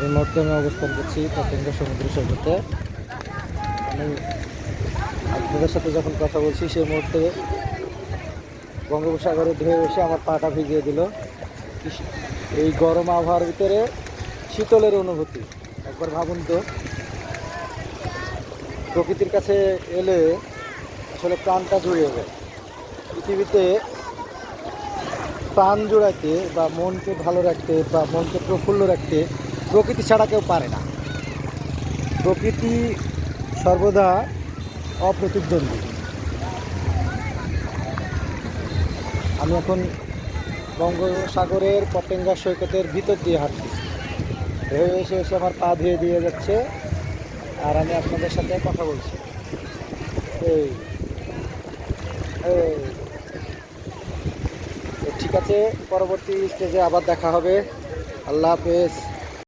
এই মুহূর্তে আমি অবস্থান করছি পতেঙ্গা সমুদ্র সৈকতে। আমি আপনাদের সাথে যখন কথা বলছি সেই মুহূর্তে বঙ্গোপসাগরে ঢেউ এসে আমার পাটা ভিজিয়ে দিল। এই গরম আবহাওয়ার ভিতরে শীতলের অনুভূতি একবার ভাবুন তো। প্রকৃতির কাছে এলে আসলে প্রাণটা জুড়িয়ে যায়। পৃথিবীতে প্রাণ জোড়াতে বা মনকে ভালো রাখতে বা মনকে প্রফুল্ল রাখতে প্রকৃতি ছাড়া কেউ পারে না। প্রকৃতি সর্বদা অপ্রতিদ্বন্দ্বী। আমি এখন বঙ্গোপসাগরের পতেঙ্গা সৈকতের ভিতর দিয়ে হাঁটতেছি। ঢেউ এসে এসে আমার পা ধুয়ে দিয়ে যাচ্ছে আর আমি আপনাদের সাথে কথা বলছি। এই এই তো ঠিক আছে, পরবর্তী স্টেজে আবার দেখা হবে। আল্লাহ হাফেজ।